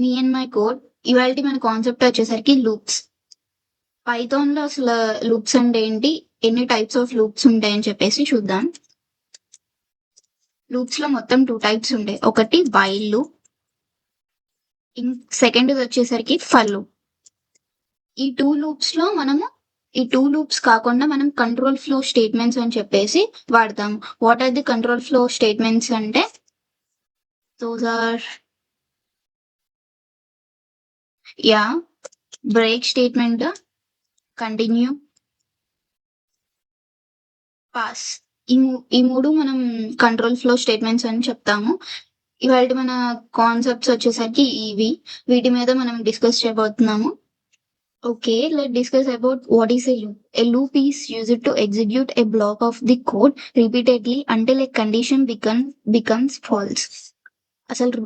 Me and my code. ఇవాల్టి మన concept వచ్చేసరికి లూప్స్. పైథాన్‌లో అసలు లూప్స్ అంటే ఏంటి? ఎన్ని టైప్స్ ఆఫ్ లూప్స్ ఉంటాయని చెప్పేసి చూద్దాం. లూప్స్‌లో మొత్తం 2 టైప్స్ ఉంటాయి. ఒకటి వైల్ లూప్. సెకండ్‌ది వచ్చేసరికి ఫర్ లూప్. ఈ 2 లూప్స్ కాకుండా మనం కంట్రోల్ ఫ్లో స్టేట్మెంట్స్ అని చెప్పేసి వాడతాం. What are the control flow statements అంటే those are break statement, continue, pass. ఈ మూడు మనం కంట్రోల్ ఫ్లో స్టేట్మెంట్స్ అని చెప్తాము. ఇవాళ మన కాన్సెప్ట్స్ వచ్చేసరికి ఇవి. వీటి మీద మనం డిస్కస్ చేయబోతున్నాము. Okay, let's discuss about what is a loop. A loop is used to execute a block of the code repeatedly until a condition becomes false. అసలు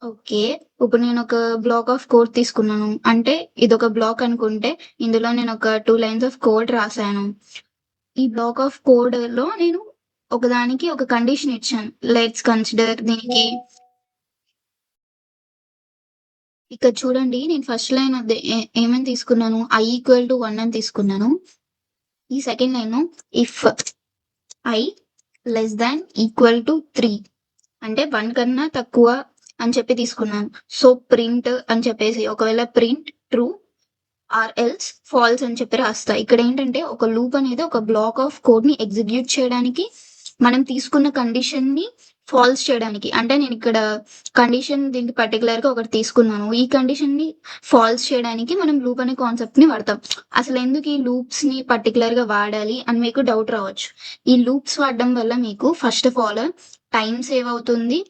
ఓకే, ఇప్పుడు నేను ఒక బ్లాక్ ఆఫ్ కోడ్ తీసుకున్నాను. అంటే ఇదొక బ్లాక్ అనుకుంటే ఇందులో నేను ఒక 2 లైన్స్ ఆఫ్ కోడ్ రాశాను. ఈ బ్లాక్ ఆఫ్ కోడ్ లో నేను ఒకదానికి ఒక కండిషన్ ఇచ్చాను. లెట్స్ కన్సిడర్ దీనికి ఇక్కడ చూడండి, నేను ఫస్ట్ లైన్ ఏమని తీసుకున్నాను? i ఈక్వల్ టు 1 అని తీసుకున్నాను. ఈ second line if i less than equal to 3 అంటే 1 కన్నా తక్కువ అని చెప్పి తీసుకున్నాను. సో ప్రింట్ అని చెప్పేసి ఒకవేళ print true or else false అని చెప్పి రాస్తా. ఇక్కడ ఏంటంటే ఒక లూప్ అనేది ఒక బ్లాక్ ఆఫ్ కోడ్ ని ఎగ్జిక్యూట్ చేయడానికి, మనం తీసుకున్న కండిషన్ ని ఫాల్స్ చేయడానికి. అంటే నేను ఇక్కడ కండిషన్ దీనికి పర్టికులర్ గా ఒకటి తీసుకున్నాను. ఈ కండిషన్ ని ఫాల్స్ చేయడానికి మనం లూప్ అనే కాన్సెప్ట్ ని వాడతాం. అసలు ఎందుకు ఈ లూప్స్ ని పర్టికులర్ గా వాడాలి అని మీకు డౌట్ రావచ్చు. ఈ లూప్స్ వాడడం వల్ల మీకు first of all time save అవుతుంది.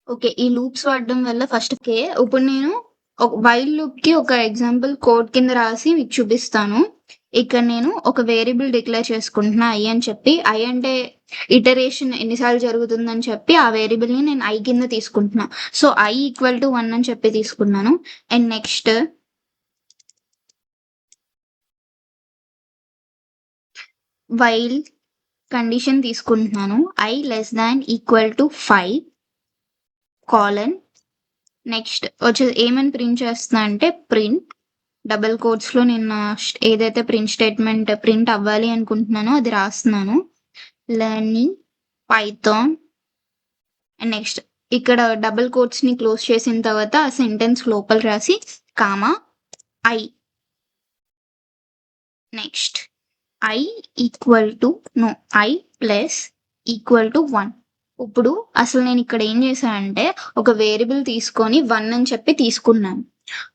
ఓకే, ఈ లూప్స్ వాడడం వల్ల ఫస్ట్ ఇప్పుడు నేను ఒక వైల్ లూప్ కి ఒక ఎగ్జాంపుల్ కోడ్ కింద రాసి మీకు చూపిస్తాను. ఇక్కడ నేను ఒక వేరియబుల్ డిక్లేర్ చేసుకుంటున్నా i అని చెప్పి. i అంటే ఇటరేషన్ ఎన్నిసార్లు జరుగుతుందని చెప్పి ఆ వేరియబుల్ ని నేను i కింద తీసుకుంటున్నా. సో i ఈక్వల్ టు 1 అని చెప్పి తీసుకున్నాను. అండ్ నెక్స్ట్ వైల్ కండిషన్ తీసుకుంటున్నాను. i less than equal to 5 colon. Next వచ్చేసి ఏమని ప్రింట్ చేస్తున్నా అంటే ప్రింట్ డబుల్ కోట్స్ లో నేను ఏదైతే ప్రింట్ స్టేట్మెంట్ ప్రింట్ అవ్వాలి అనుకుంటున్నానో అది రాస్తున్నాను. Learning Python. అండ్ నెక్స్ట్ ఇక్కడ డబుల్ కోట్స్ ని క్లోజ్ చేసిన తర్వాత ఆ సెంటెన్స్ లోపల రాసి comma i. Next i equal to i plus equal to 1. ఇప్పుడు అసలు నేను ఇక్కడ ఏం చేశానంటే ఒక వేరియబుల్ తీసుకొని 1 అని చెప్పి తీసుకున్నాను.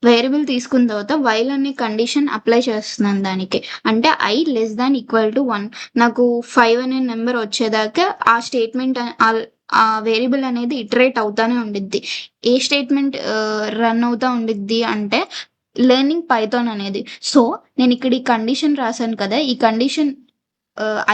వేరియబుల్ తీసుకున్న తర్వాత వైల్ అనే కండిషన్ అప్లై చేస్తున్నాను దానికి. అంటే i less than equal to 1. నాకు 5 అనే నెంబర్ వచ్చేదాకా ఆ స్టేట్మెంట్ ఆ వేరియబుల్ అనేది ఇటరేట్ అవుతానే ఉండిద్ది. ఏ స్టేట్మెంట్ రన్ అవుతా ఉండిద్ది అంటే లెర్నింగ్ పైథాన్ అనేది. సో నేను ఇక్కడ ఈ కండిషన్ రాశాను కదా, ఈ condition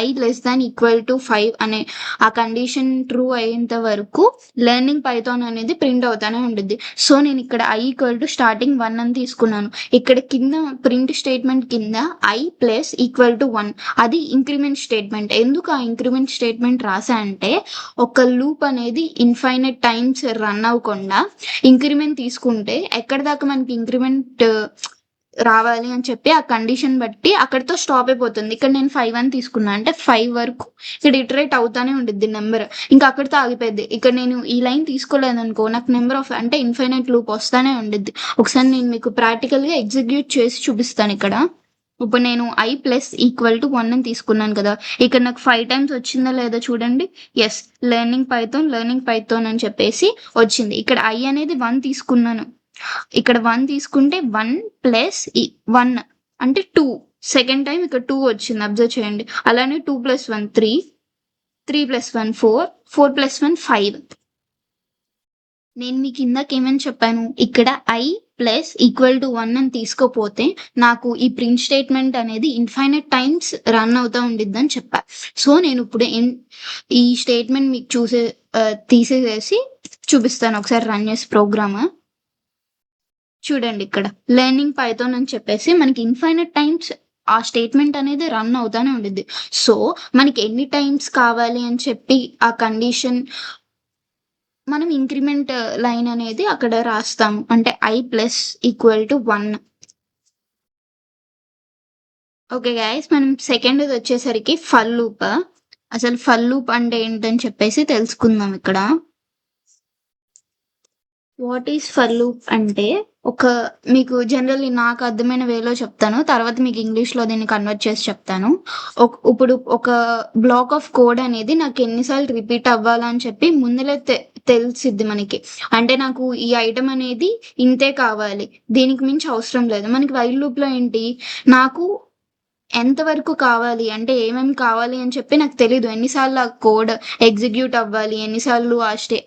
i less than equal to 5 అనే ఆ కండిషన్ ట్రూ అయ్యేంత వరకు లెర్నింగ్ పైథాన్ అనేది ప్రింట్ అవుతానే ఉంటుంది. సో నేను ఇక్కడ i ఈక్వల్ టు స్టార్టింగ్ 1 అని తీసుకున్నాను. ఇక్కడ కింద ప్రింట్ స్టేట్మెంట్ కింద i ప్లస్ ఈక్వల్ టు 1 అది ఇంక్రిమెంట్ స్టేట్మెంట్. ఎందుకు ఆ ఇంక్రిమెంట్ స్టేట్మెంట్ రాసా అంటే ఒక లూప్ అనేది ఇన్ఫైనైట్ టైమ్స్ రన్ అవ్వకుండా ఇంక్రిమెంట్ తీసుకుంటే ఎక్కడ దాకా మనకి ఇంక్రిమెంట్ రావాలి అని చెప్పి ఆ కండిషన్ బట్టి అక్కడితో స్టాప్ అయిపోతుంది. ఇక్కడ నేను 5 అని తీసుకున్నా అంటే 5 వరకు ఇక్కడ ఇటరేట్ అవుతానే ఉంటుంది నెంబర్, ఇంకా అక్కడితో ఆగిపోయింది. ఇక్కడ నేను ఈ లైన్ తీసుకోలేదు అనుకో, నాకు నెంబర్ ఆఫ్ అంటే ఇన్ఫైనైట్ లూప్ వస్తానే ఉండిద్ది. ఒకసారి నేను మీకు ప్రాక్టికల్ గా ఎగ్జిక్యూట్ చేసి చూపిస్తాను. ఇక్కడ ఇప్పుడు నేను i ప్లస్ ఈక్వల్ టు 1 అని తీసుకున్నాను కదా, ఇక్కడ నాకు 5 టైమ్స్ వచ్చిందా లేదా చూడండి. ఎస్, లెర్నింగ్ పైథాన్ అని చెప్పేసి వచ్చింది. ఇక్కడ i అనేది 1 తీసుకున్నాను. ఇక్కడ 1 తీసుకుంటే 1 ప్లస్ 1 అంటే 2. సెకండ్ టైం ఇక్కడ 2 వచ్చింది, అబ్జర్వ్ చేయండి. అలానే 2 ప్లస్ 1 3, 3 ప్లస్ 1 4, 4 ప్లస్ 1 5. నేను మీకు ఇందాక ఏమని చెప్పాను, ఇక్కడ i ప్లస్ ఈక్వల్ టు 1 అని తీసుకోపోతే నాకు ఈ ప్రింట్ స్టేట్మెంట్ అనేది ఇన్ఫైనైట్ టైమ్స్ రన్ అవుతా ఉండిద్ది అని చెప్పా. సో నేను ఇప్పుడు ఈ స్టేట్మెంట్ మీకు తీసేసి చూపిస్తాను. ఒకసారి రన్ చేసి ప్రోగ్రామ్ చూడండి. ఇక్కడ లెర్నింగ్ పైథాన్ అని చెప్పేసి మనకి ఇన్ఫైనైట్ టైమ్స్ ఆ స్టేట్మెంట్ అనేది రన్ అవుతానే ఉండిద్ది. సో మనకి ఎన్ని టైమ్స్ కావాలి అని చెప్పి ఆ కండిషన్ మనం ఇంక్రిమెంట్ లైన్ అనేది అక్కడ రాస్తాము. అంటే I plus equal to 1. Okay guys, మనం సెకండ్‌ది వచ్చేసరికి ఫర్ లూప్. అసలు ఫర్ లూప్ అంటే ఏంటని చెప్పేసి తెలుసుకుందాం ఇక్కడ. వాట్ ఈస్ ఫర్ లూప్ అంటే మీకు జనరల్లీ నాకు అర్థమైన వేలో చెప్తాను. తర్వాత మీకు ఇంగ్లీష్‌లో దీన్ని కన్వర్ట్ చేసి చెప్తాను. ఇప్పుడు ఒక బ్లాక్ ఆఫ్ కోడ్ అనేది నాకు ఎన్ని సార్లు రిపీట్ అవ్వాలని చెప్పి ముందులే తెలిసిద్ది మనకి. అంటే నాకు ఈ ఐటెమ్ అనేది ఇంతే కావాలి. దీనికి మించి అవసరం లేదు. మనకి వైల్ లూప్‌లో ఏంటి, నాకు ఎంతవరకు కావాలి అంటే ఏమేమి కావాలి అని చెప్పి నాకు తెలీదు. ఎన్నిసార్లు ఆ కోడ్ ఎగ్జిక్యూట్ అవ్వాలి, ఎన్నిసార్లు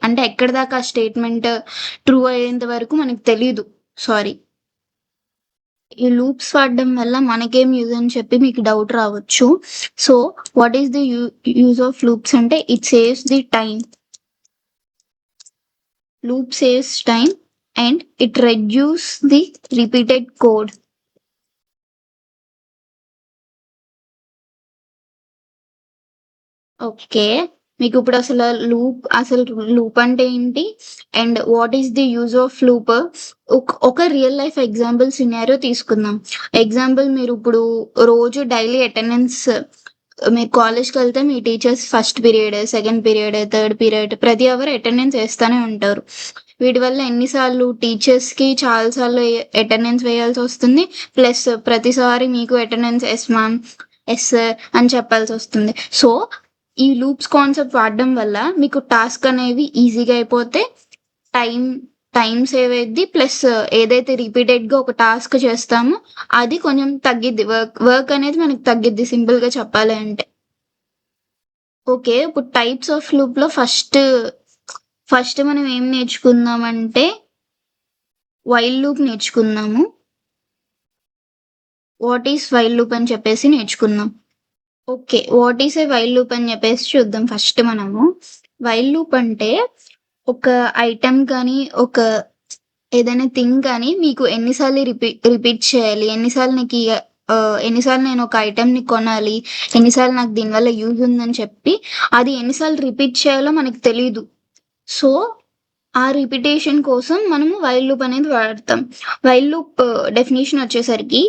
అంటే ఎక్కడి దాకా ఆ స్టేట్మెంట్ ట్రూ అయ్యేంత వరకు మనకు తెలీదు. సారీ. ఈ లూప్స్ వాడడం వల్ల మనకేం యూజ్ అని చెప్పి మీకు డౌట్ రావచ్చు. So what is the use of loops అంటే it saves the time. Loop saves time and it reduce the repeated code. Okay. మీకిప్పుడు అసలు లూప్ అంటే ఏంటి? And what is the use of loop? ఒక రియల్ లైఫ్ ఎగ్జాంపుల్ సినారియో తీసుకుందాం. Example మీరిప్పుడు రోజు daily attendance మీరు కాలేజ్‌కెళ్తే మీ teachers first period, second period, third period ప్రతి అవర్ అటెండెన్స్ ఏస్తానే ఉంటారు. వీటి వల్ల ఎన్ని సార్లు టీచర్స్‌కి చాలా సార్లు అటెండెన్స్ వేయాల్సొస్తుంది. ప్లస్ ప్రతిసారి మీకు attendance yes ma'am, yes sir అని చెప్పాల్సొస్తుంది. సో ఈ లూప్స్ కాన్సెప్ట్ వాడడం వల్ల మీకు టాస్క్ అనేవి ఈజీగా అయిపోతే టైం టైం సేవ్ అయిద్ది. ప్లస్ ఏదైతే రిపీటెడ్‌గా ఒక టాస్క్ చేస్తామో అది కొంచెం తగ్గిద్ది. వర్క్ అనేది మనకు తగ్గిద్ది సింపుల్‌గా చెప్పాలి అంటే. ఓకే. ఇప్పుడు టైప్స్ ఆఫ్ లూప్‌లో ఫస్ట్ మనం ఏం నేర్చుకుందామంటే వైల్ లూప్ నేర్చుకుందాము. వాట్ ఈస్ వైల్ లూప్ అని చెప్పేసి నేర్చుకుందాం. Okay. What is a while loop అని చెప్పేసి చూద్దాం ఫస్ట్ మనము. వైల్ లూప్ అంటే ఒక ఐటెమ్ కానీ, ఏదైనా థింగ్ కానీ మీకు ఎన్ని సార్లు రిపీట్ చేయాలి, ఎన్నిసార్లు నేను ఒక ఐటెమ్‌ని కొనాలి, ఎన్నిసార్లు నాకు దీనివల్ల యూజ్ ఉందని చెప్పి అది ఎన్నిసార్లు రిపీట్ చేయాలో మనకు తెలీదు. సో ఆ రిపిటేషన్ కోసం మనము వైల్ లూప్ అనేది వాడతాం. వైల్ లూప్ డెఫినిషన్ వచ్చేసరికి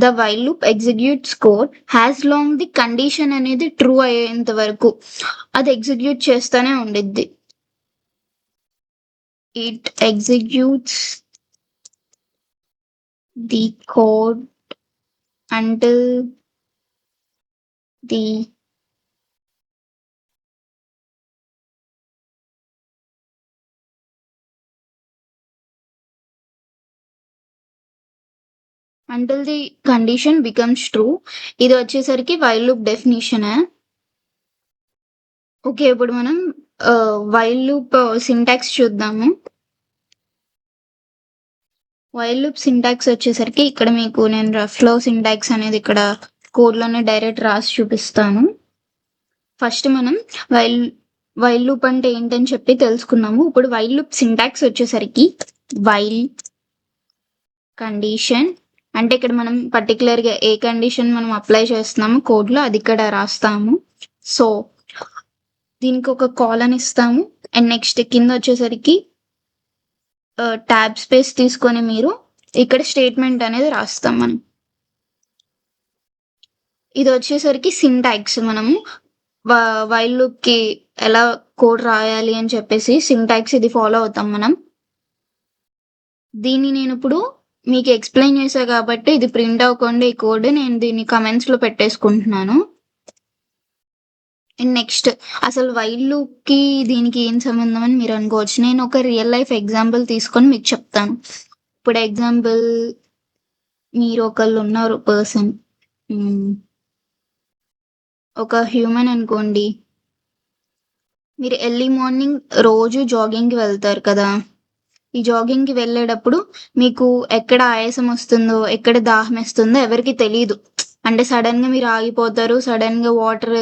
the while loop executes code as long the condition అనేది ట్రూ అయ్యేంత వరకు అది ఎగ్జిక్యూట్ చేస్తానే ఉండిద్ది. It executes the code until the condition becomes true. ఇది వచ్చేసరికి వైల్ లూప్ డెఫినిషన్. ఓకే. ఇప్పుడు మనం వైల్ లూప్ సింటాక్స్ చూద్దాము. వైల్ లూప్ సింటాక్స్ వచ్చేసరికి ఇక్కడ మీకు నేను రఫ్‌లో సింటాక్స్ అనేది ఇక్కడ కోడ్‌లోనే డైరెక్ట్ రాసి చూపిస్తాను. ఫస్ట్ మనం వైల్ లూప్ అంటే ఏంటని చెప్పి తెలుసుకున్నాము. ఇప్పుడు వైల్ లూప్ సింటాక్స్ వచ్చేసరికి వైల్ కండిషన్ అంటే ఇక్కడ మనం పర్టిక్యులర్‌గా ఏ కండిషన్ మనం అప్లై చేస్తున్నామో కోడ్‌లో అది ఇక్కడ రాస్తాము. సో దీనికి ఒక కాలన్ ఇస్తాము. అండ్ నెక్స్ట్ కింద వచ్చేసరికి ట్యాబ్ స్పేస్ తీసుకొని మీరు ఇక్కడ స్టేట్మెంట్ అనేది రాస్తాం మనం. ఇది వచ్చేసరికి సింటాక్స్. మనము వైల్ లూప్‌కి ఎలా కోడ్ రాయాలి అని చెప్పేసి సింటాక్స్ ఇది ఫాలో అవుతాం మనం. దీన్ని నేనిప్పుడు మీకు ఎక్స్‌ప్లెయిన్ చేశా కాబట్టి ఇది ప్రింట్ అవ్వకుండా ఈ కోడ్ నేను దీన్ని కమెంట్స్‌లో పెట్టేసుకుంటున్నాను. అండ్ నెక్స్ట్ అసలు వైల్ లూప్‌కి దీనికి ఏం సంబంధం అని మీరు అనుకోవచ్చు. నేను ఒక రియల్ లైఫ్ ఎగ్జాంపుల్ తీసుకొని మీకు చెప్తాను. ఇప్పుడు ఎగ్జాంపుల్ మీరు ఒకళ్ళు ఉన్నారు పర్సన్. ఒక హ్యూమన్ అనుకోండి. మీరు ఎర్లీ మార్నింగ్ రోజు జాగింగ్‌కి వెళ్తారు కదా! ఈ జాగింగ్‌కి వెళ్ళేటప్పుడు మీకు ఎక్కడ ఆయాసం వస్తుందో, ఎక్కడ దాహమేస్తుందో ఎవరికీ తెలీదు. అంటే సడెన్‌గా మీరు ఆగిపోతారు. సడెన్‌గా వాటర్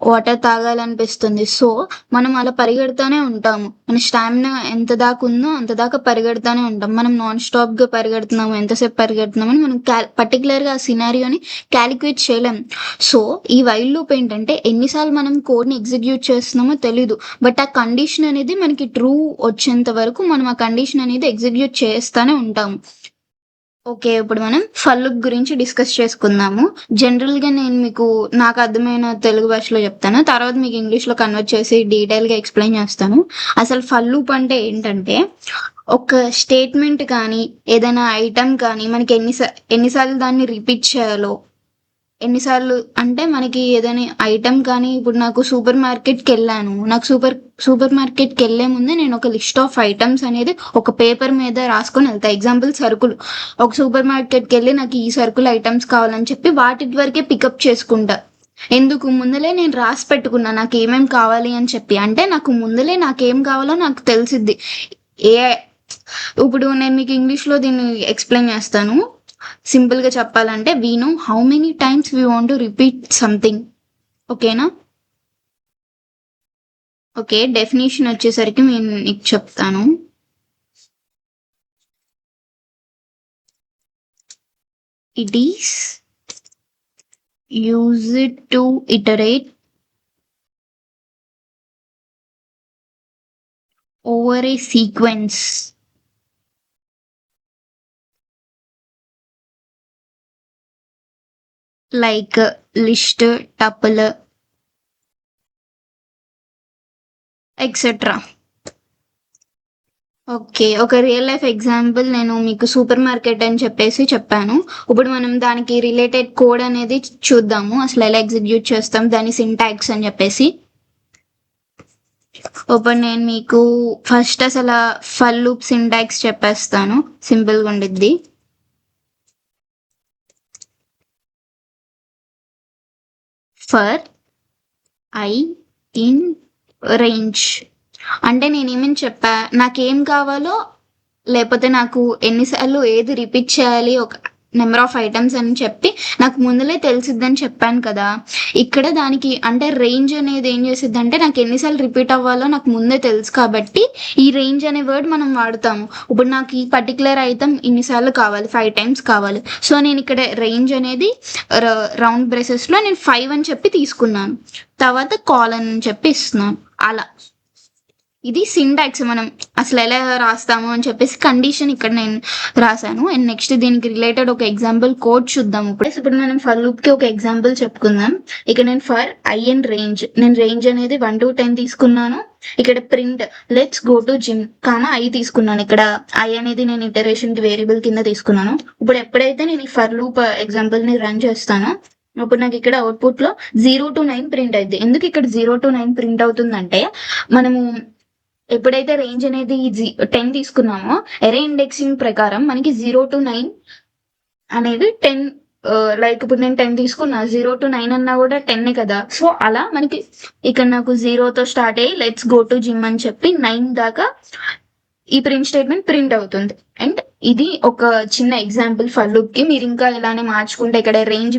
వాటర్ తాగాలనిపిస్తుంది. సో, మనం అలా పరిగెడతానే ఉంటాము. మన స్టామినా ఎంత దాకా ఉందో అంత దాకా పరిగెడతానే ఉంటాం. మనం నాన్ స్టాప్‌గా పరిగెడుతున్నాము, ఎంతసేపు పరిగెడుతున్నామని మనం పర్టిక్యులర్‌గా ఆ సినారియోని కాలిక్యులేట్ చేయలేం. సో, ఈ వైల్ లూప్ ఏంటంటే ఎన్ని సార్లు మనం కోడ్‌ని ఎగ్జిక్యూట్ చేస్తున్నామో తెలీదు. బట్ ఆ కండిషన్ అనేది మనకి ట్రూ వచ్చేంత వరకు మనం ఆ కండిషన్ అనేది ఎగ్జిక్యూట్ చేస్తానే ఉంటాము. ఓకే. ఇప్పుడు మనం ఫర్ లూప్ గురించి డిస్కస్ చేసుకుందాము. జనరల్‌గా నేను మీకు నాకు అర్థమైన తెలుగు భాషలో చెప్తాను. తర్వాత మీకు ఇంగ్లీష్‌లో కన్వర్ట్ చేసి డీటెయిల్‌గా ఎక్స్‌ప్లెయిన్ చేస్తాను. అసలు ఫర్ లూప్ అంటే ఏంటంటే, ఒక స్టేట్‌మెంట్ కానీ, ఏదైనా ఐటెమ్ కానీ మనకి ఎన్ని సార్లు దాన్ని రిపీట్ చేయాలో ఎన్నిసార్లు అంటే మనకి ఏదైనా ఐటెమ్ కానీ ఇప్పుడు నాకు సూపర్ మార్కెట్‌కెళ్ళాను. నాకు సూపర్ మార్కెట్‌కెళ్ళే ముందే నేను ఒక లిస్ట్ ఆఫ్ ఐటెమ్స్ అనేది ఒక పేపర్ మీద రాసుకొని ఎళ్తా. ఎగ్జాంపుల్ సరుకులు. ఒక సూపర్ మార్కెట్‌కెళ్ళి నాకు ఈ సరుకులు ఐటెమ్స్ కావాలని చెప్పి వాటి వరకే పికప్ చేసుకుంటా. ఎందుకు ముందలే నేను రాసి పెట్టుకున్నా నాకేమేం కావాలి అని చెప్పి. అంటే నాకు ముందలే నాకేం కావాలో నాకు తెలిసిద్ది. ఏ ఇప్పుడు నేను మీకు ఇంగ్లీష్‌లో దీన్ని ఎక్స్‌ప్లెయిన్ చేస్తాను. సింపుల్‌గా చెప్పాలంటే we know how many times we want to repeat something. ఓకేనా? ఓకే. డెఫినిషన్ వచ్చేసరికి నేను మీకు చెప్తాను. It is used to iterate over a sequence like list, tuple etcetera. Okay. ఒక రియల్ లైఫ్ ఎగ్జాంపుల్ నేను మీకు సూపర్ మార్కెట్ అని చెప్పేసి చెప్పాను. ఇప్పుడు మనం దానికి రిలేటెడ్ కోడ్ అనేది చూద్దాము. అసలు ఎలా ఎగ్జిక్యూట్ చేస్తాం దాని సింటాక్స్ అని చెప్పేసి. ఇప్పుడు నేను మీకు ఫస్ట్ అసలు ఫర్ లూప్ సింటాక్స్ చెప్పేస్తాను. సింపుల్‌గా ఉండిద్ది. ఫర్ ఐ ఇన్ రేంజ్ అంటే నేనేమని చెప్పా నాకేం కావాలో లేకపోతే నాకు ఎన్నిసార్లు ఏది రిపీట్ చేయాలి ఒక నెంబర్ ఆఫ్ ఐటమ్స్ అని చెప్పి నాకు ముందులే తెలిసిద్దని చెప్పాను కదా! ఇక్కడ దానికి అంటే రేంజ్ అనేది ఏం చేసిద్దంటే నాకు ఎన్నిసార్లు రిపీట్ అవ్వాలో నాకు ముందే తెలుసు కాబట్టి ఈ రేంజ్ అనే వర్డ్ మనం వాడతాము. ఇప్పుడు నాకు ఈ పర్టిక్యులర్ ఐటెమ్ ఇన్ని సార్లు కావాలి 5 టైమ్స్ కావాలి. సో నేను ఇక్కడ రేంజ్ అనేది రౌండ్ బ్రేసెస్‌లో నేను 5 అని చెప్పి తీసుకున్నాను. తర్వాత కాలన్ అని చెప్పి ఇస్తున్నాను. అలా. ఇది సింటాక్స్ మనం అసలు ఎలా రాస్తాము అని చెప్పేసి కండిషన్ ఇక్కడ నేను రాశాను. అండ్ నెక్స్ట్ దీనికి రిలేటెడ్ ఒక ఎగ్జాంపుల్ కోడ్ చూద్దాం. ఇప్పుడు మనం ఫర్ లూప్ కి ఒక ఎగ్జాంపుల్ చెప్పుకుందాం. ఇక్కడ నేను ఫర్ ఐ అండ్ రేంజ్ నేను రేంజ్ అనేది 1 to 10 తీసుకున్నాను. ఇక్కడ print let's go to gym comma I తీసుకున్నాను. ఇక్కడ ఐ అనేది నేను ఇటరేషన్ కి వేరియబుల్ కింద తీసుకున్నాను. ఇప్పుడు ఎప్పుడైతే నేను ఈ ఫర్ లూప్ ఎగ్జాంపుల్ ని రన్ చేస్తానో అప్పుడు నాకు ఇక్కడ అవుట్పుట్ లో 0 to 9 ప్రింట్ అయింది. ఎందుకు ఇక్కడ 0 to 9 ప్రింట్ అవుతుందంటే మనము ఎప్పుడైతే రేంజ్ అనేది 10 తీసుకున్నామో ఎరే ఇండెక్సింగ్ ప్రకారం మనకి 0 to 9 అనేది 10 లైక్ ఇప్పుడు నేను 10 తీసుకున్నా 0 to 9 అన్నా కూడా 10 కదా. సో అలా మనకి ఇక్కడ నాకు 0తో స్టార్ట్ అయ్యి లెట్స్ గో టు జిమ్ అని చెప్పి 9 దాకా ఈ ప్రింట్ స్టేట్మెంట్ ప్రింట్ అవుతుంది. అండ్ ఇది ఒక చిన్న ఎగ్జాంపుల్ ఫర్ లూప్ కి. మీరు ఇంకా ఇలానే మార్చుకుంటే ఇక్కడ రేంజ్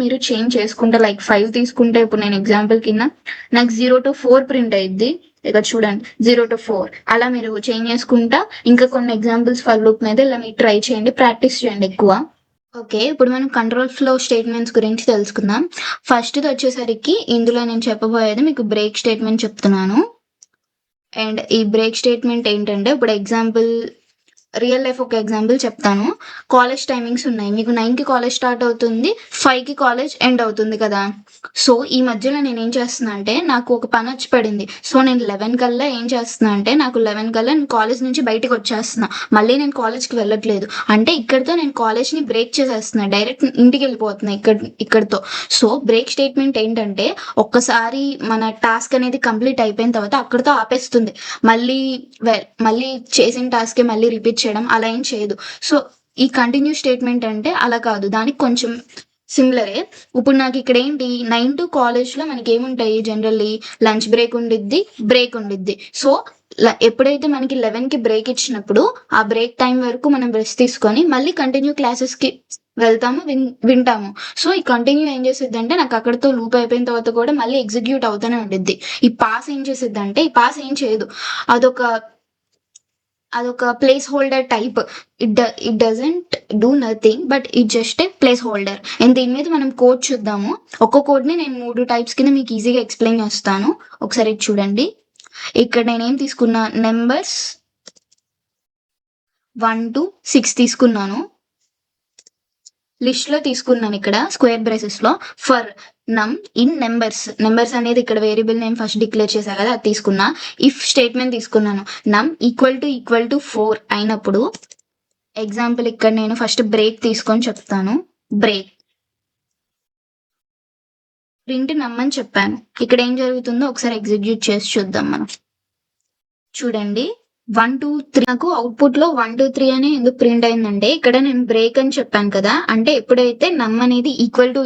మీరు చేంజ్ చేసుకుంటే లైక్ 5 తీసుకుంటే ఇప్పుడు నేను ఎగ్జాంపుల్ కింద నాకు 0 to 4 ప్రింట్ అయ్యిద్ది. ఇక్కడ చూడండి 0 to 4 అలా మీరు చేంజ్ చేసుకుంటా ఇంకా కొన్ని ఎగ్జాంపుల్స్ ఫర్ లూప్ మీద ఇలా మీరు ట్రై చేయండి, ప్రాక్టీస్ చేయండి ఎక్కువ. ఓకే. ఇప్పుడు మనం కంట్రోల్ ఫ్లో స్టేట్మెంట్స్ గురించి తెలుసుకుందాం. ఫస్ట్‌ది వచ్చేసరికి ఇందులో నేను చెప్పబోయేది మీకు బ్రేక్ స్టేట్మెంట్ చెప్తున్నాను. అండ్ ఈ బ్రేక్ స్టేట్మెంట్ ఏంటంటే ఇప్పుడు ఎగ్జాంపుల్ రియల్ లైఫ్ ఒక ఎగ్జాంపుల్ చెప్తాను. కాలేజ్ టైమింగ్స్ ఉన్నాయి. మీకు 9కి కాలేజ్ స్టార్ట్ అవుతుంది. 5కి కాలేజ్ ఎండ్ అవుతుంది కదా. సో ఈ మధ్యలో నేను ఏం చేస్తున్నా అంటే నాకు ఒక పని వచ్చి పడింది. సో నేను 11 కల్లా ఏం చేస్తున్నా అంటే నాకు 11 కల్లా నేను కాలేజ్ నుంచి బయటకు వచ్చేస్తున్నా. మళ్ళీ నేను కాలేజ్కి వెళ్ళట్లేదు. అంటే ఇక్కడితో నేను కాలేజ్ని బ్రేక్ చేసేస్తున్నా. డైరెక్ట్ ఇంటికి వెళ్ళిపోతున్నా ఇక్కడితో. సో బ్రేక్ స్టేట్మెంట్ ఏంటంటే ఒక్కసారి మన టాస్క్ అనేది కంప్లీట్ అయిపోయిన తర్వాత అక్కడితో ఆపేస్తుంది. మళ్ళీ చేసిన టాస్కే మళ్ళీ రిపీట్ చేయడం అలా ఏం చేయదు. సో ఈ కంటిన్యూ స్టేట్మెంట్ అంటే అలా కాదు. దానికి కొంచెం సిమిలరే. ఇప్పుడు నాకు ఇక్కడ ఏంటి 9 to కాలేజ్‌లో మనకి ఏముంటాయి జనరల్లీ లంచ్ బ్రేక్ ఉండిద్ది, బ్రేక్ ఉండిద్ది. సో ఎప్పుడైతే మనకి 11కి బ్రేక్ ఇచ్చినప్పుడు ఆ బ్రేక్ టైం వరకు మనం రెస్ట్ తీసుకొని మళ్ళీ కంటిన్యూ క్లాసెస్‌కి వెళ్తాము, వింటాము. సో, ఈ కంటిన్యూ ఏం చేసిద్దంటే నాకు అక్కడితో లూప్ అయిపోయిన తర్వాత కూడా మళ్ళీ ఎగ్జిక్యూట్ అవుతూనే ఉండిద్ది. ఈ పాస్ ఏం చేసిద్దంటే ఈ పాస్ ఏం చేయదు. అదొక అదొక place holder type. It doesn't do nothing but it just a place holder. And దీని మీద మనం కోడ్ చూద్దాము. ఒక్కో కోడ్ని నేను 3 టైప్స్ కింద మీకు ఈజీగా ఎక్స్ప్లెయిన్ చేస్తాను. ఒకసారి ఇది చూడండి. ఇక్కడ నేనేం తీసుకున్నా, నెంబర్స్ 1 to 6 తీసుకున్నాను. లిస్ట్ లో తీసుకున్నాను ఇక్కడ స్క్వేర్ బ్రేసెస్ లో. ఫర్ నమ్ ఇన్ నెంబర్స్ అనేది ఇక్కడ వేరియబుల్ నేమ్ ఫస్ట్ డిక్లేర్ చేశా కదా, అది తీసుకున్నా. ఇఫ్ స్టేట్మెంట్ తీసుకున్నాను. నమ్ ఈక్వల్ టు 4 అయినప్పుడు ఎగ్జాంపుల్ ఇక్కడ నేను ఫస్ట్ బ్రేక్ తీసుకొని చెప్తాను. బ్రేక్ ప్రింట్ నమ్ అని చెప్పాను. ఇక్కడ ఏం జరుగుతుందో ఒకసారి ఎగ్జిక్యూట్ చేసి చూద్దాం మనం. చూడండి, 1 2 3 నాకు అవుట్పుట్ లో 1 2 3 అని ఎందుకు ప్రింట్ అయిందంటే ఇక్కడ నేను బ్రేక్ అని చెప్పాను కదా, అంటే ఎప్పుడైతే నమ్ అనేది ఈక్వల్ టు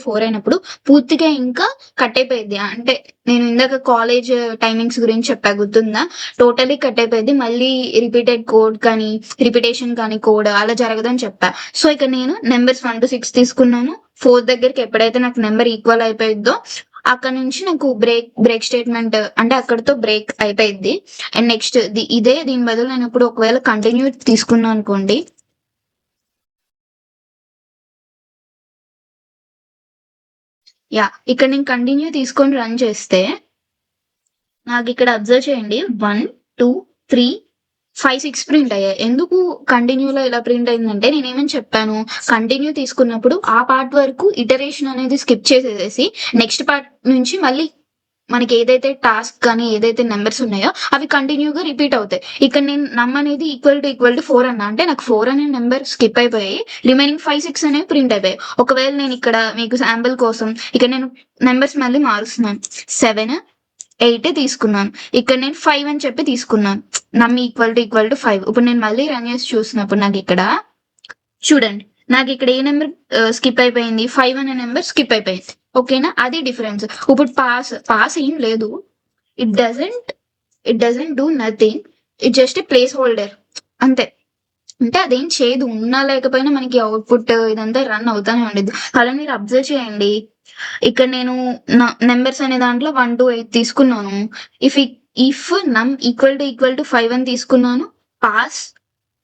4 అయినప్పుడు పూర్తిగా ఇంకా కట్ అయిపోయింది. అంటే నేను ఇందాక కాలేజ్ టైమింగ్స్ గురించి చెప్పా, గుర్తుందా? టోటలీ కట్ అయిపోయింది. మళ్ళీ రిపీటెడ్ కోడ్ కానీ రిపిటేషన్ కానీ కోడ్ అలా జరగదని చెప్పా. సో ఇక్కడ నేను నెంబర్స్ 1 to 6 తీసుకున్నాను. 4 దగ్గరికి ఎప్పుడైతే నాకు నెంబర్ ఈక్వల్ అయిపోయిద్దో అక్కడ నుంచి నాకు బ్రేక్ స్టేట్మెంట్ అంటే అక్కడతో బ్రేక్ అయిపోయింది. అండ్ నెక్స్ట్ దీని బదులు నేను ఇప్పుడు ఒకవేళ కంటిన్యూ తీసుకున్నాను అనుకోండి. ఇక్కడ నేను కంటిన్యూ తీసుకొని రన్ చేస్తే నాకు ఇక్కడ అబ్జర్వ్ చేయండి, 1 2 3 5 6 ప్రింట్ అయ్యాయి. ఎందుకు కంటిన్యూలో ఇలా ప్రింట్ అయిందంటే నేనేమని చెప్పాను, కంటిన్యూ తీసుకున్నప్పుడు ఆ పార్ట్ వరకు ఇటరేషన్ అనేది స్కిప్ చేసేసి నెక్స్ట్ పార్ట్ నుంచి మళ్ళీ మనకి ఏదైతే టాస్క్ కానీ ఏదైతే నెంబర్స్ ఉన్నాయో అవి కంటిన్యూగా రిపీట్ అవుతాయి. ఇక్కడ నేను నమ్ అనేది ఈక్వల్ టు 4 అన్నా అంటే నాకు 4 అనే నెంబర్ స్కిప్ అయిపోయి రిమైనింగ్ 5 6 అనేవి ప్రింట్ అయిపోయాయి. ఒకవేళ నేను ఇక్కడ మీకు శాంపుల్ కోసం ఇక్కడ నేను నెంబర్స్ మళ్ళీ మారుస్తున్నాను. 7 8 తీసుకున్నాను. ఇక్కడ నేను 5 అని చెప్పి తీసుకున్నాను. నమ్ ఈక్వల్ టు 5. ఇప్పుడు నేను మళ్ళీ రన్ చేసి చూసినప్పుడు నాకు ఇక్కడ చూడండి, నాకు ఇక్కడ ఏ నెంబర్ స్కిప్ అయిపోయింది, 5 అనే నెంబర్ స్కిప్ అయిపోయింది. ఓకేనా, అది డిఫరెన్స్. ఇప్పుడు పాస్ ఏం లేదు. It doesn't do nothing. It just a place holder అంతే. అంటే అదేం చేయదు, ఉన్నా లేకపోయినా మనకి అవుట్పుట్ ఇదంతా రన్ అవుతానే ఉండేది. అలా మీరు అబ్జర్వ్ చేయండి. ఇక్కడ నేను నెంబర్స్ అనే దాంట్లో 1 to 8 తీసుకున్నాను. ఇఫ్ నమ్ ఈక్వల్ టు 5 అని తీసుకున్నాను. పాస్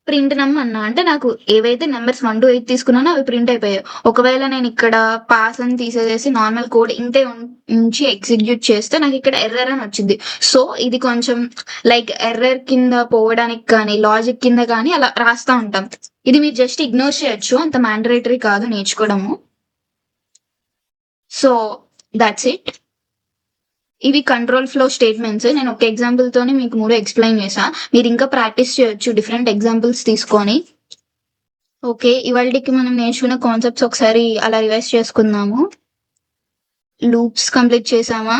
ప్రింట్ నమ్ అన్నా అంటే నాకు ఏవైతే నెంబర్స్ 1 to 8 తీసుకున్నానో అవి ప్రింట్ అయిపోయాయి. ఒకవేళ నేను ఇక్కడ పాస్ అని తీసేసి నార్మల్ కోడ్ ఇంతే ఉంచి ఎగ్జిక్యూట్ చేస్తే నాకు ఇక్కడ ఎర్రర్ అని వచ్చింది. సో ఇది కొంచెం లైక్ ఎర్రర్ కింద పోవడానికి కానీ లాజిక్ కింద కానీ అలా రాస్తా ఉంటాం. ఇది మీరు జస్ట్ ఇగ్నోర్ చేయొచ్చు, అంత మ్యాండరేటరీ కాదు నేర్చుకోవడము. So that's it. ఇవి కంట్రోల్ ఫ్లో స్టేట్మెంట్స్. నేను ఒక ఎగ్జాంపుల్ తోనే మీకు 3 ఎక్స్ప్లెయిన్ చేసా. మీరు ఇంకా ప్రాక్టీస్ చేయొచ్చు డిఫరెంట్ ఎగ్జాంపుల్స్ తీసుకొని. ఓకే, ఇవాళకి మనం నేర్చుకున్న కాన్సెప్ట్స్ ఒకసారి అలా రివైజ్ చేసుకుందాము. లూప్స్ కంప్లీట్ చేసామా,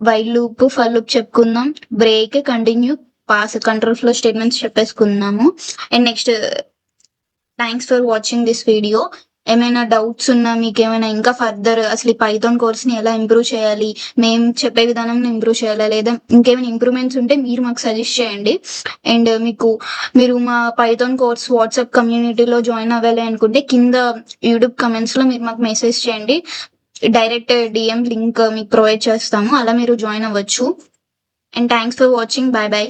వైల్ లూప్, ఫర్ లూప్ చెప్పుకుందాం, break, continue, pass, control flow statements చెప్పేసుకున్నాము. And next thanks for watching this video. ఏమైనా డౌట్స్ ఉన్నా, మీకు ఏమైనా ఇంకా ఫర్దర్ అసలు ఈ పైథాన్ కోర్స్ ని ఎలా ఇంప్రూవ్ చేయాలి, మేము చెప్పే విధానం ఇంప్రూవ్ చేయాలా, లేదా ఇంకేమైనా ఇంప్రూవ్మెంట్స్ ఉంటే మీరు మాకు సజెస్ట్ చేయండి. అండ్ మీరు మా పైథాన్ కోర్స్ వాట్సాప్ కమ్యూనిటీలో జాయిన్ అవ్వాలి అనుకుంటే కింద యూట్యూబ్ కమెంట్స్ లో మీరు మాకు మెసేజ్ చేయండి. డైరెక్ట్ డిఎం లింక్ మీకు ప్రొవైడ్ చేస్తాము, అలా మీరు జాయిన్ అవ్వచ్చు. And thanks for watching. Bye bye.